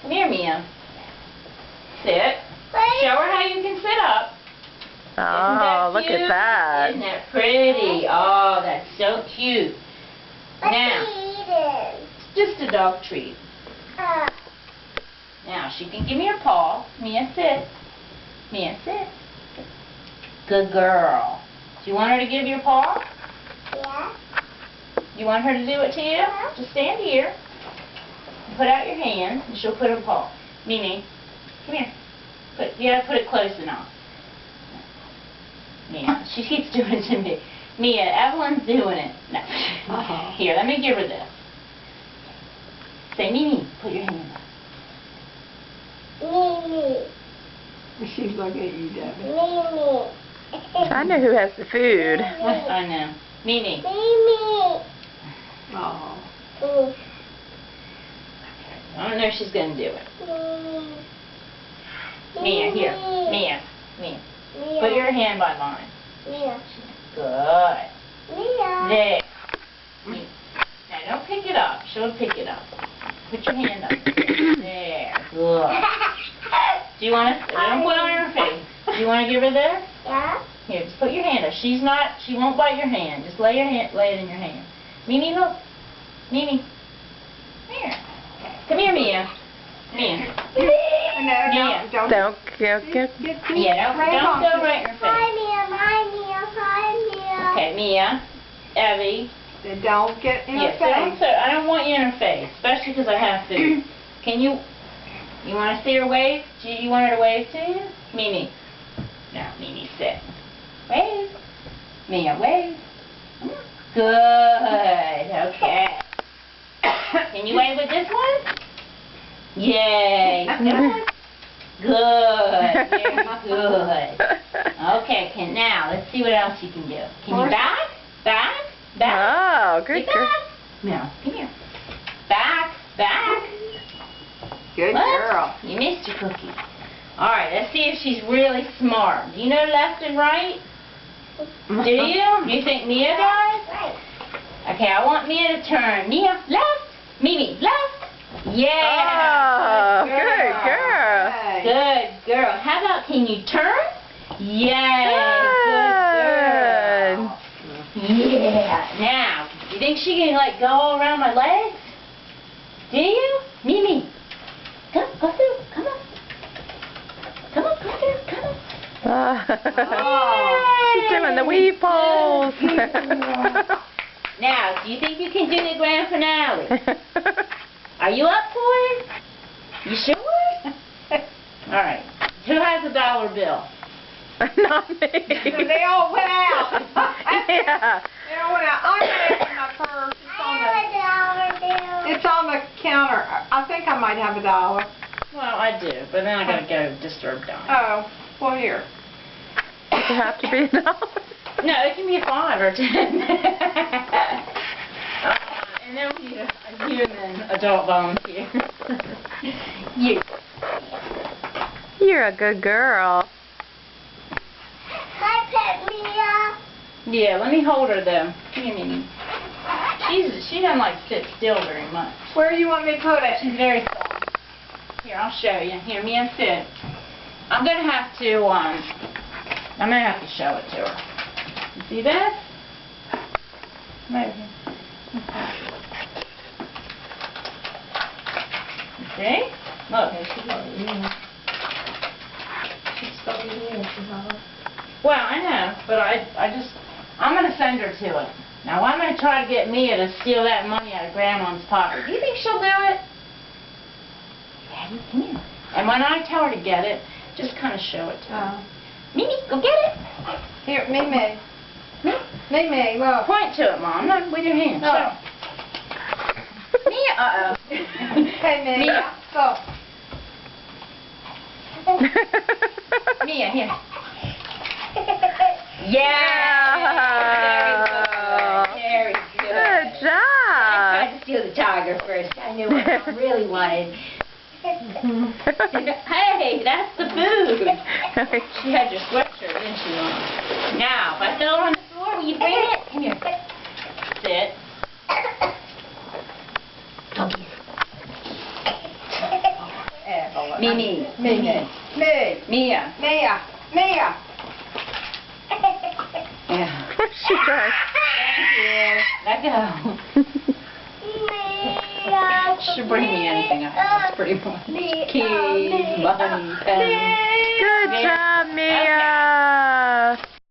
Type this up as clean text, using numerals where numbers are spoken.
Come here, Mia. Sit. Show her how you can sit up. Oh, look at that. Isn't that pretty? Oh, that's so cute. Now, it's just a dog treat. Now, she can give me her paw. Mia, sit. Mia, sit. Good girl. Do you want her to give you a paw? Yeah. You want her to do it to you? Just stand here. Put out your hand, and she'll put her paw. Mimi, come here. You gotta put it close enough. Mia, she keeps doing it to me. Mia, Evelyn's doing it. No. Here, let me give her this. Say, Mimi, put your hand up. Mimi. She's looking at you, Debbie. Mimi. I know who has the food. I know. Mimi. Mimi. Oh. I don't know if she's gonna do it. Mimi. Mia, here. Mia. Mia. Mia. Put your hand by mine. Mia. Good. Mia. There. Now don't pick it up. She'll pick it up. Put your hand up. There. Good. Do you want to? Don't put it on her face. Do you want to give her this? Yeah. Here, just put your hand up. She won't bite your hand. Just lay it in your hand. Mimi, look. Mimi. Here. Come here, Mia. Mia. No, don't. Don't go. Yeah, don't go right in her Hi, face. Mia. Hi, Mia. Hi, Mia. Okay, Mia. Evie. Don't get in her Yes, face. I don't want you in her face, especially because I have food. Can you want to see her wave? Do you want her to wave to you? Mimi. No, Mimi, sit. Wave. Mia, wave. Good. Okay. Can you wave with this one? Yay. Good. Very good. Okay, now, let's see what else you can do. Can you back? Back? Back? Oh, good girl. No, come here. Back, back. Good What? girl. You missed your cookie. Alright, let's see if she's really smart. Do you know left and right? Do you? Do you think Mia does? Right. Okay, I want Mia to turn. Mia, left. Mimi, left. Yeah. Oh, good girl. Hey. Good girl. How about, can you turn? Yay. Good girl. Yeah. Now, you think she can go all around my legs? Do you? Mimi. Come through. Come on. Come on, go through. Come on. Oh, she's doing the wee pose. Now, do you think you can do the grand finale? Are you up for it? You sure? Alright. Who has a dollar bill? Not me. They all went out. Yeah. They all went out. I have it in my purse. I have a dollar bill. It's on the counter. I think I might have a dollar. Well, I do, but then I gotta go disturb Don. Oh, well here. Does it have to be $1? No, it can be a 5 or 10. And then we need a human adult volunteer. You. You're a good girl. Hi, Pet Mia. Yeah, let me hold her though. Come here, Mimi. She doesn't like sit still very much. Where do you want me to put it? She's very soft. Here, I'll show you. Here, Mia, sit. I'm gonna have to show it to her. You see this? Right here. You see? Look. Well, I know, but I'm gonna send her to it. Now I'm gonna try to get Mia to steal that money out of Grandma's pocket. Do you think she'll do it? Yeah, come here. And when I tell her to get it, just kind of show it to her. Mimi, go get it. Here, Mimi. Mimi, look. Point to it, Mom. Not with your hand. No. Show. Mia, uh-oh. Hey, Mimi. Mia. Go. Mia, here. Yeah. Very good. Very good. Good job. I tried to steal the tiger first. I knew what I really wanted. Hey, that's the food. She had your sweatshirt, didn't she, Mom? Now, if I throw her on the floor, will you bring it? Come here. Sit. Go get it. Mimi. Mimi. Me. Mia. Mia. Mia. Yeah. She tries. Let go. Should bring me anything else. That's pretty much. Keys, money, pens. Good job, Mia.